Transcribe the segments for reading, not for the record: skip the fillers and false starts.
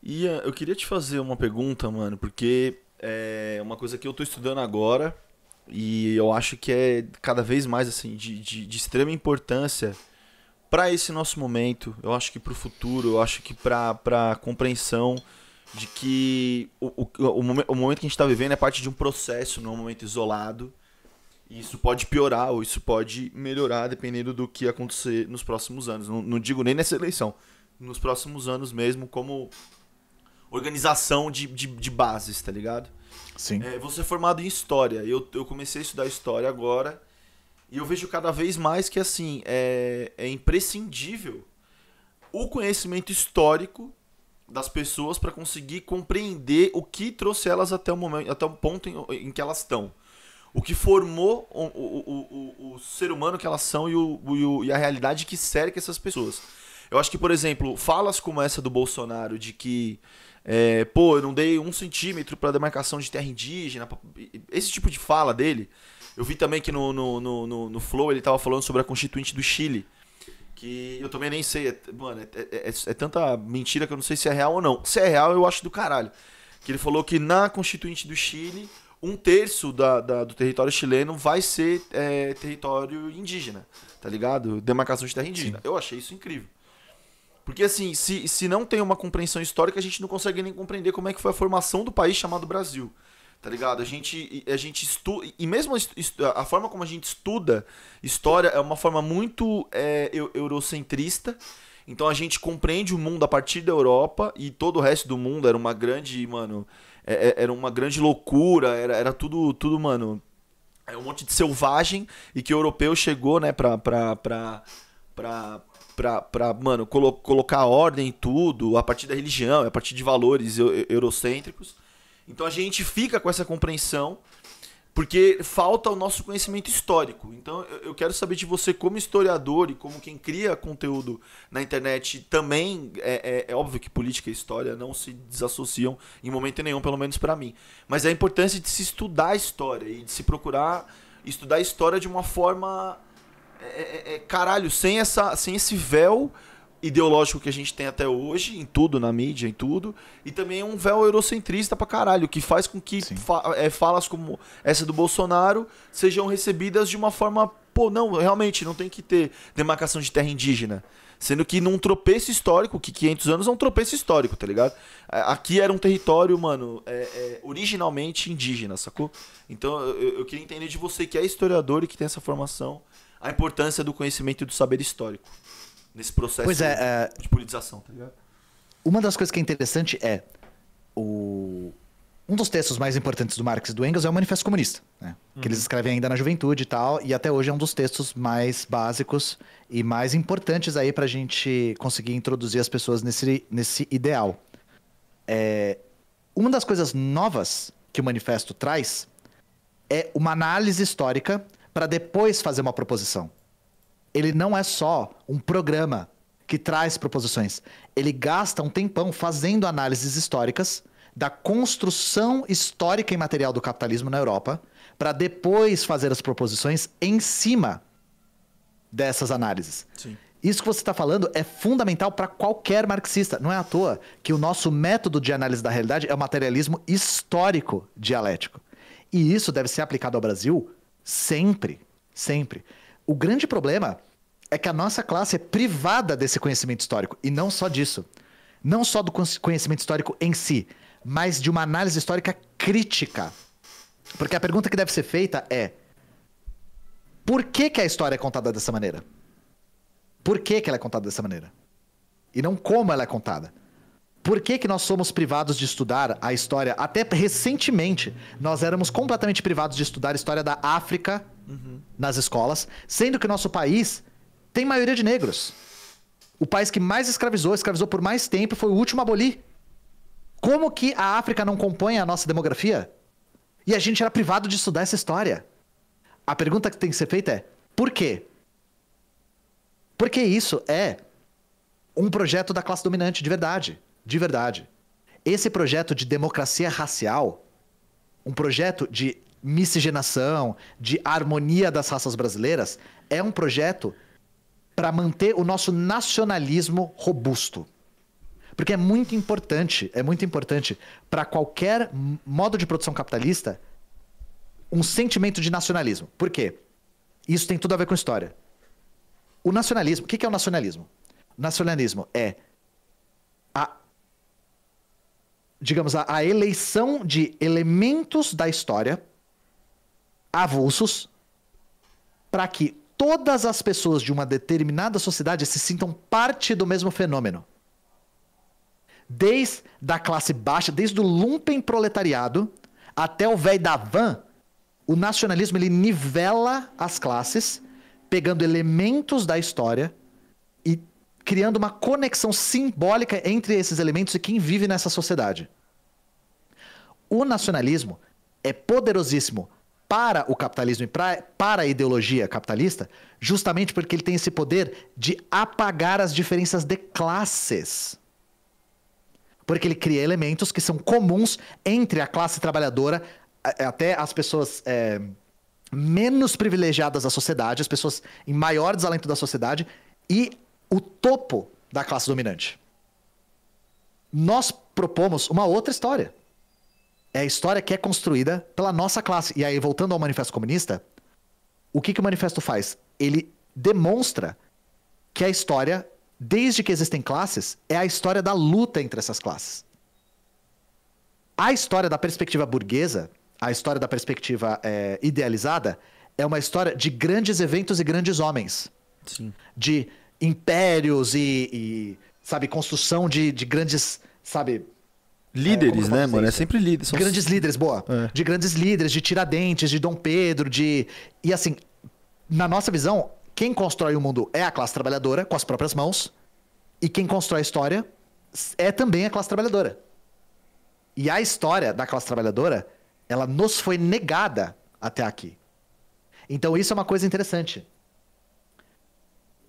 Ian, eu queria te fazer uma pergunta, mano, porque é uma coisa que eu tô estudando agora e eu acho que é cada vez mais assim de extrema importância para esse nosso momento. Eu acho que para o futuro, eu acho que para compreensão de que o momento que a gente está vivendo é parte de um processo, não é um momento isolado. E isso pode piorar ou isso pode melhorar dependendo do que acontecer nos próximos anos. Não digo nem nessa eleição, nos próximos anos mesmo, como organização de bases, tá ligado? Sim. Você é formado em história. Eu comecei a estudar história agora e eu vejo cada vez mais que assim é imprescindível o conhecimento histórico das pessoas para conseguir compreender o que trouxe elas até o momento, até o ponto em que elas estão. O que formou o ser humano que elas são e a realidade que cerca essas pessoas. Eu acho que, por exemplo, falas como essa do Bolsonaro de que pô, eu não dei 1 centímetro para demarcação de terra indígena. Esse tipo de fala dele. Eu vi também que no Flow ele tava falando sobre a Constituinte do Chile. Que eu também nem sei. Mano, é tanta mentira que eu não sei se é real ou não. Se é real, eu acho do caralho. Que ele falou que na Constituinte do Chile, 1/3 do território chileno vai ser território indígena. Tá ligado? Demarcação de terra indígena. Sim. Eu achei isso incrível. Porque assim, se não tem uma compreensão histórica, a gente não consegue nem compreender como é que foi a formação do país chamado Brasil. Tá ligado? A gente estuda. E mesmo a forma como a gente estuda história é uma forma muito eurocentrista. Então a gente compreende o mundo a partir da Europa e todo o resto do mundo era uma grande, mano. Era uma grande loucura, era tudo, mano. É um monte de selvagem e que o europeu chegou, né, mano, colocar ordem em tudo, a partir da religião, a partir de valores eurocêntricos. Então a gente fica com essa compreensão porque falta o nosso conhecimento histórico. Então eu quero saber de você como historiador e como quem cria conteúdo na internet também. É óbvio que política e história não se desassociam em momento nenhum, pelo menos pra mim. Mas a importância de se estudar a história e de se procurar estudar a história de uma forma caralho, sem esse véu ideológico que a gente tem até hoje, em tudo, na mídia, em tudo, e também é um véu eurocentrista pra caralho, que faz com que Sim. falas como essa do Bolsonaro sejam recebidas de uma forma, pô, não, realmente, não tem que ter demarcação de terra indígena. Sendo que num tropeço histórico, que 500 anos é um tropeço histórico, tá ligado? Aqui era um território, mano, originalmente indígena, sacou? Então eu queria entender de você que é historiador e que tem essa formação, a importância do conhecimento e do saber histórico nesse processo Pois de politização, tá ligado? uma das coisas que é interessante é um dos textos mais importantes do Marx e do Engels é o Manifesto Comunista, né? Que eles escrevem ainda na juventude e tal, e até hoje é um dos textos mais básicos e mais importantes aí pra gente conseguir introduzir as pessoas nesse ideal. Uma das coisas novas que o manifesto traz é uma análise histórica para depois fazer uma proposição. Ele não é só um programa que traz proposições. Ele gasta um tempão fazendo análises históricas da construção histórica e material do capitalismo na Europa, para depois fazer as proposições em cima dessas análises. Sim. Isso que você está falando é fundamental para qualquer marxista. Não é à toa que o nosso método de análise da realidade é o materialismo histórico dialético. E isso deve ser aplicado ao Brasil sempre, sempre. O grande problema é que a nossa classe é privada desse conhecimento histórico. E não só disso. Não só do conhecimento histórico em si, mas de uma análise histórica crítica. Porque a pergunta que deve ser feita é: por que que a história é contada dessa maneira? Por que que ela é contada dessa maneira? E não como ela é contada. Por que que nós somos privados de estudar a história? Até recentemente, nós éramos completamente privados de estudar a história da África nas escolas, sendo que nosso país tem maioria de negros. O país que mais escravizou por mais tempo, foi o último a abolir. Como que a África não compõe a nossa demografia? E a gente era privado de estudar essa história. A pergunta que tem que ser feita é: por quê? Porque isso é um projeto da classe dominante de verdade. De verdade. Esse projeto de democracia racial, um projeto de miscigenação, de harmonia das raças brasileiras, é um projeto para manter o nosso nacionalismo robusto. Porque é muito importante para qualquer modo de produção capitalista um sentimento de nacionalismo. Por quê? Isso tem tudo a ver com história. O nacionalismo, o que é o nacionalismo? O nacionalismo é a eleição de elementos da história avulsos para que todas as pessoas de uma determinada sociedade se sintam parte do mesmo fenômeno. Desde a classe baixa, desde o lumpen proletariado até o velho da van, o nacionalismo ele nivela as classes, pegando elementos da história e criando uma conexão simbólica entre esses elementos e quem vive nessa sociedade. O nacionalismo é poderosíssimo para o capitalismo e para a ideologia capitalista, justamente porque ele tem esse poder de apagar as diferenças de classes. Porque ele cria elementos que são comuns entre a classe trabalhadora, até as pessoas menos privilegiadas da sociedade, as pessoas em maior desalento da sociedade e o topo da classe dominante. Nós propomos uma outra história. É a história que é construída pela nossa classe. E aí, voltando ao Manifesto Comunista, o que o Manifesto faz? Ele demonstra que a história, desde que existem classes, é a história da luta entre essas classes. A história da perspectiva burguesa, a história da perspectiva idealizada, é uma história de grandes eventos e grandes homens. Sim. De impérios e sabe, construção de grandes, sabe... Líderes, né, mano? É sempre líderes. São... Grandes líderes, boa. De grandes líderes, de Tiradentes, de Dom Pedro, de... E assim, na nossa visão, quem constrói o mundo é a classe trabalhadora, com as próprias mãos, e quem constrói a história é também a classe trabalhadora. E a história da classe trabalhadora, ela nos foi negada até aqui. Então isso é uma coisa interessante.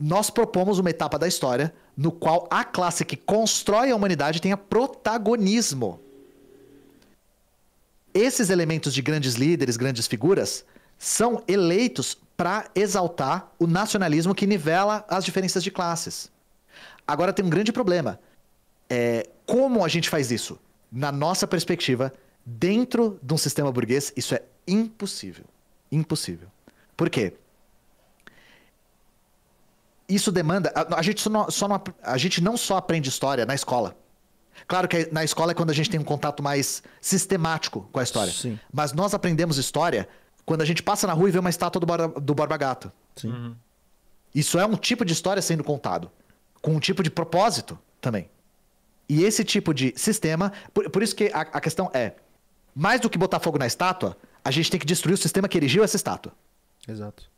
Nós propomos uma etapa da história no qual a classe que constrói a humanidade tenha protagonismo. Esses elementos de grandes líderes, grandes figuras, são eleitos para exaltar o nacionalismo que nivela as diferenças de classes. Agora tem um grande problema. Como a gente faz isso? Na nossa perspectiva, dentro de um sistema burguês, isso é impossível. Impossível. Por quê? Isso demanda... A gente não só aprende história na escola. Claro que na escola é quando a gente tem um contato mais sistemático com a história. Sim. Mas nós aprendemos história quando a gente passa na rua e vê uma estátua do Borba Gato. Sim. Uhum. Isso é um tipo de história sendo contado. Com um tipo de propósito também. E esse tipo de sistema... Por isso que a questão é... Mais do que botar fogo na estátua, a gente tem que destruir o sistema que erigiu essa estátua. Exato.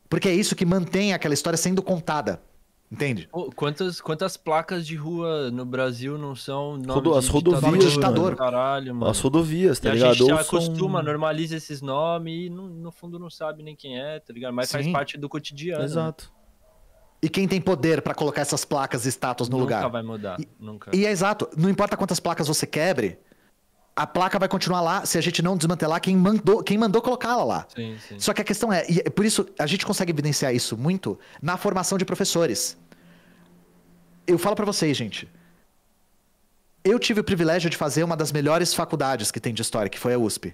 Porque é isso que mantém aquela história sendo contada. Entende? Pô, quantas placas de rua no Brasil não são as rodovias, ditador. Caralho, mano. As rodovias, tá e ligado? A gente acostuma, normaliza esses nomes e no fundo não sabe nem quem é, tá ligado? Mas faz parte do cotidiano. Exato. E quem tem poder pra colocar essas placas e estátuas no lugar? Nunca vai mudar. Nunca. E é exato. Não importa quantas placas você quebre, a placa vai continuar lá se a gente não desmantelar quem mandou colocá-la lá. Sim, sim. Só que a questão e por isso a gente consegue evidenciar isso muito na formação de professores. Eu falo pra vocês, gente. Eu tive o privilégio de fazer uma das melhores faculdades que tem de história, que foi a USP.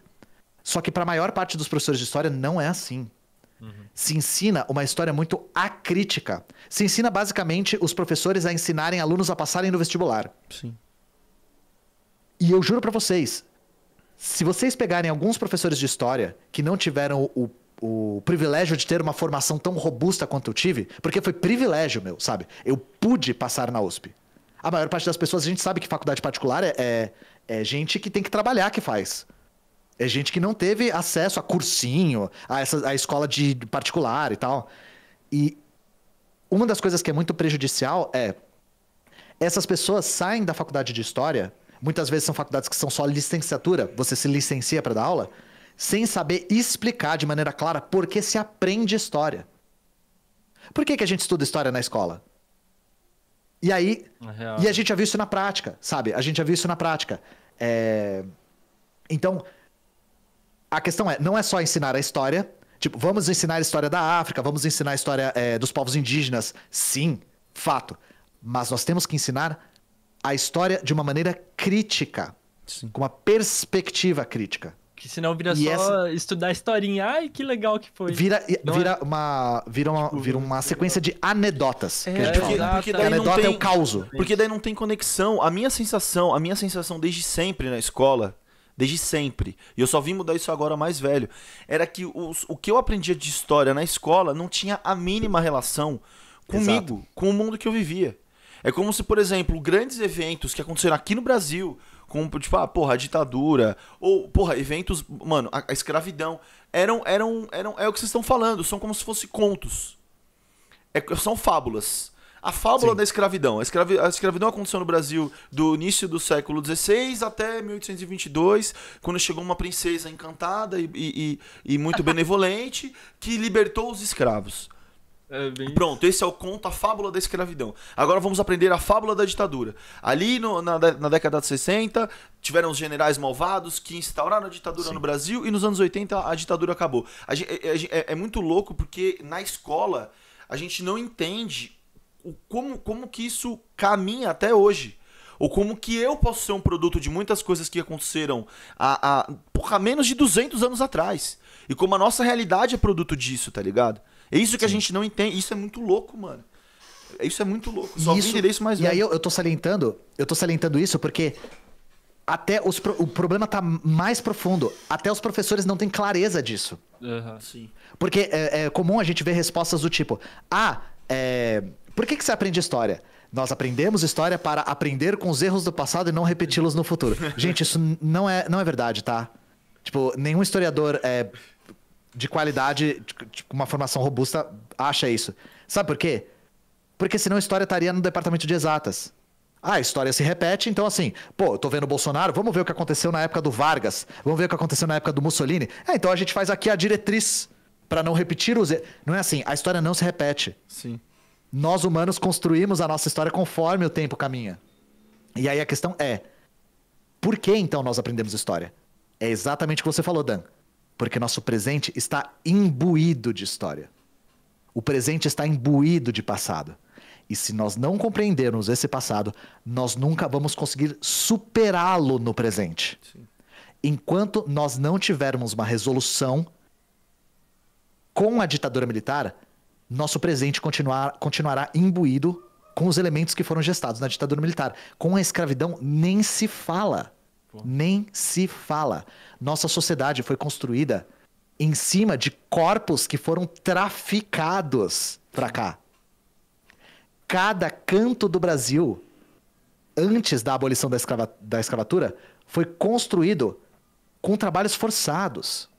Só que pra maior parte dos professores de história não é assim. Uhum. Se ensina uma história muito acrítica. Se ensina basicamente os professores a ensinarem alunos a passarem no vestibular. Sim. E eu juro pra vocês, se vocês pegarem alguns professores de história que não tiveram o privilégio de ter uma formação tão robusta quanto eu tive, porque foi privilégio meu, sabe? Eu pude passar na USP. A maior parte das pessoas, a gente sabe que faculdade particular é gente que tem que trabalhar que faz. É gente que não teve acesso a cursinho, a escola de particular e tal. E uma das coisas que é muito prejudicial é essas pessoas saem da faculdade de história. Muitas vezes são faculdades que são só licenciatura, você se licencia para dar aula, sem saber explicar de maneira clara por que se aprende história. Por que a gente estuda história na escola? E aí, e a gente já viu isso na prática, sabe? A gente já viu isso na prática. Então, a questão não é só ensinar a história, tipo, vamos ensinar a história da África, vamos ensinar a história dos povos indígenas, sim, fato. Mas nós temos que ensinar a história de uma maneira crítica. Sim. Com uma perspectiva crítica. Que senão vira só estudar historinha. Ai, que legal que foi. Vira uma sequência de anedotas. Que a gente fala. Porque daí anedota não tem, é o causo. Porque daí não tem conexão. A minha sensação desde sempre na escola, desde sempre, e eu só vim mudar isso agora mais velho, era que o que eu aprendia de história na escola não tinha a mínima relação comigo, Exato. com o mundo que eu vivia. É como se, por exemplo, grandes eventos que aconteceram aqui no Brasil, como, tipo, a ditadura, ou, eventos, mano, a escravidão, é o que vocês estão falando, são como se fossem contos. São fábulas. A fábula da escravidão. A escravidão aconteceu no Brasil do início do século XVI até 1822, quando chegou uma princesa encantada e muito benevolente que libertou os escravos. Pronto, esse é o conto, a fábula da escravidão. Agora vamos aprender a fábula da ditadura. Ali na década de 60, tiveram os generais malvados que instauraram a ditadura no Brasil, e nos anos 80 a ditadura acabou. É muito louco porque na escola a gente não entende como que isso caminha até hoje. Ou como que eu posso ser um produto de muitas coisas que aconteceram há menos de 200 anos atrás. E como a nossa realidade é produto disso, tá ligado? É isso que a gente não entende. Isso é muito louco, mano. Isso é muito louco. Só vim entender isso mais velho. E aí eu tô salientando isso porque até o problema tá mais profundo. Até os professores não têm clareza disso. Sim. Porque é comum a gente ver respostas do tipo: por que você aprende história? Nós aprendemos história para aprender com os erros do passado e não repeti-los no futuro. Gente, isso não é verdade, tá? Tipo, nenhum historiador de qualidade, com uma formação robusta, acha isso. Sabe por quê? Porque senão a história estaria no departamento de exatas. A história se repete, então assim, eu tô vendo o Bolsonaro, vamos ver o que aconteceu na época do Vargas, vamos ver o que aconteceu na época do Mussolini. Então a gente faz aqui a diretriz para não repetir os erros. Não é assim, a história não se repete. Sim. Nós humanos construímos a nossa história conforme o tempo caminha. E aí a questão é, por que então nós aprendemos história? É exatamente o que você falou, Dan. Porque nosso presente está imbuído de história. O presente está imbuído de passado. E se nós não compreendermos esse passado, nós nunca vamos conseguir superá-lo no presente. Sim. Enquanto nós não tivermos uma resolução com a ditadura militar, nosso presente continuará imbuído com os elementos que foram gestados na ditadura militar. Com a escravidão, nem se fala. Nem se fala. Nossa sociedade foi construída em cima de corpos que foram traficados para cá. Cada canto do Brasil, antes da abolição da escravatura, foi construído com trabalhos forçados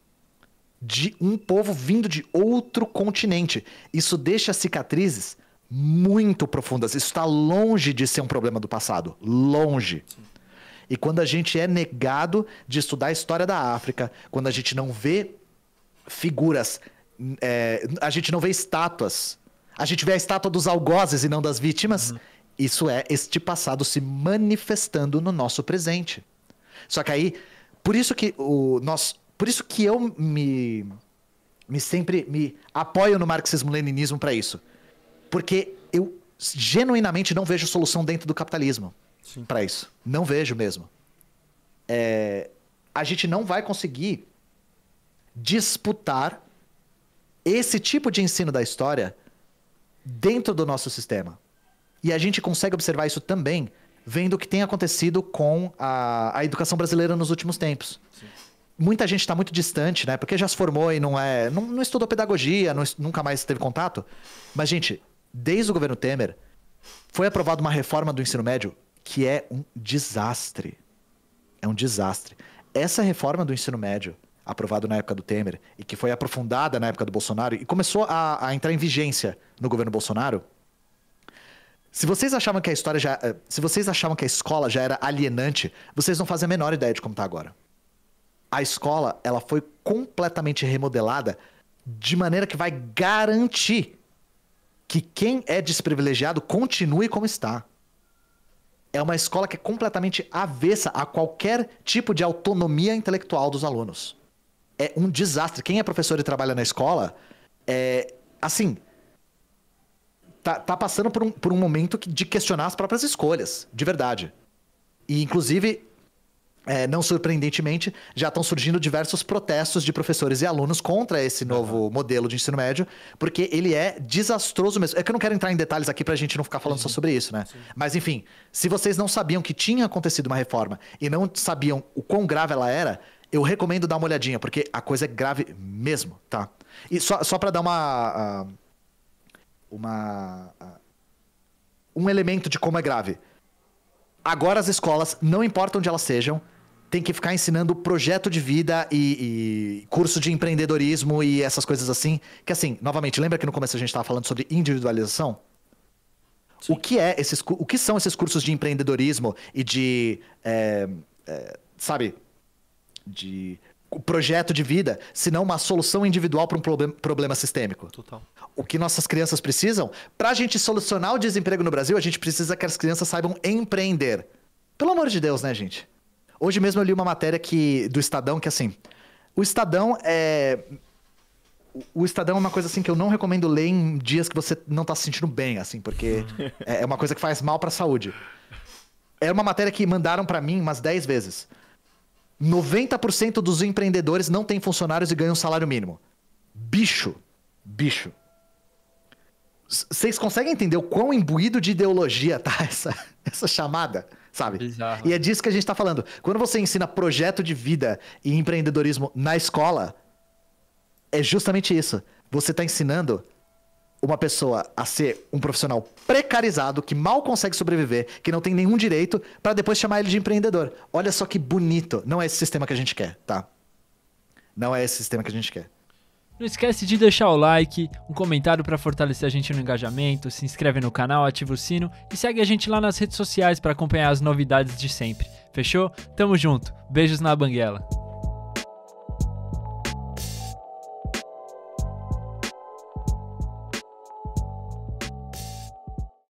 de um povo vindo de outro continente. Isso deixa cicatrizes muito profundas. Isso está longe de ser um problema do passado. Longe. Sim. E quando a gente é negado de estudar a história da África, quando a gente não vê figuras, a gente não vê estátuas, a gente vê a estátua dos algozes e não das vítimas, isso é este passado se manifestando no nosso presente. Só que aí, por isso que eu sempre me apoio no marxismo-leninismo para isso. Porque eu genuinamente não vejo solução dentro do capitalismo para isso. Não vejo mesmo. A gente não vai conseguir disputar esse tipo de ensino da história dentro do nosso sistema. E a gente consegue observar isso também vendo o que tem acontecido com a educação brasileira nos últimos tempos. Sim. Muita gente está muito distante, né? Porque já se formou e não estudou pedagogia, nunca mais teve contato. Mas, gente, desde o governo Temer, foi aprovada uma reforma do ensino médio que é um desastre. É um desastre. Essa reforma do ensino médio, aprovada na época do Temer, e que foi aprofundada na época do Bolsonaro, e começou a entrar em vigência no governo Bolsonaro. Se vocês achavam que a escola já era alienante, vocês não fazem a menor ideia de como está agora. A escola, ela foi completamente remodelada de maneira que vai garantir que quem é desprivilegiado continue como está. É uma escola que é completamente avessa a qualquer tipo de autonomia intelectual dos alunos. É um desastre. Quem é professor e trabalha na escola, assim, tá passando por um momento de questionar as próprias escolhas, de verdade. E, inclusive, não surpreendentemente, já estão surgindo diversos protestos de professores e alunos contra esse novo modelo de ensino médio, porque ele é desastroso mesmo. É que eu não quero entrar em detalhes aqui pra gente não ficar falando só sobre isso, né? Sim. Mas, enfim, se vocês não sabiam que tinha acontecido uma reforma e não sabiam o quão grave ela era, eu recomendo dar uma olhadinha, porque a coisa é grave mesmo, tá? E só pra dar um elemento de como é grave. Agora as escolas, não importa onde elas sejam, tem que ficar ensinando projeto de vida e curso de empreendedorismo e essas coisas assim. Que assim, novamente, lembra que no começo a gente estava falando sobre individualização? O que são esses cursos de empreendedorismo e de, de projeto de vida, se não uma solução individual para um problema sistêmico? Total. O que nossas crianças precisam? Para a gente solucionar o desemprego no Brasil, a gente precisa que as crianças saibam empreender. Pelo amor de Deus, né, gente? Hoje mesmo eu li uma matéria do Estadão, que assim... O Estadão é uma coisa assim que eu não recomendo ler em dias que você não tá se sentindo bem, assim, porque é uma coisa que faz mal pra saúde. É uma matéria que mandaram pra mim umas 10 vezes. 90% dos empreendedores não têm funcionários e ganham salário mínimo. Bicho. Vocês conseguem entender o quão imbuído de ideologia tá essa chamada? Sabe? Bizarro. E é disso que a gente tá falando. Quando você ensina projeto de vida e empreendedorismo na escola, é justamente isso. Você tá ensinando uma pessoa a ser um profissional precarizado, que mal consegue sobreviver, que não tem nenhum direito, para depois chamar ele de empreendedor. Olha só que bonito. Não é esse sistema que a gente quer, tá? Não é esse sistema que a gente quer. Não esquece de deixar o like, um comentário para fortalecer a gente no engajamento, se inscreve no canal, ativa o sino e segue a gente lá nas redes sociais para acompanhar as novidades de sempre. Fechou? Tamo junto. Beijos na banguela.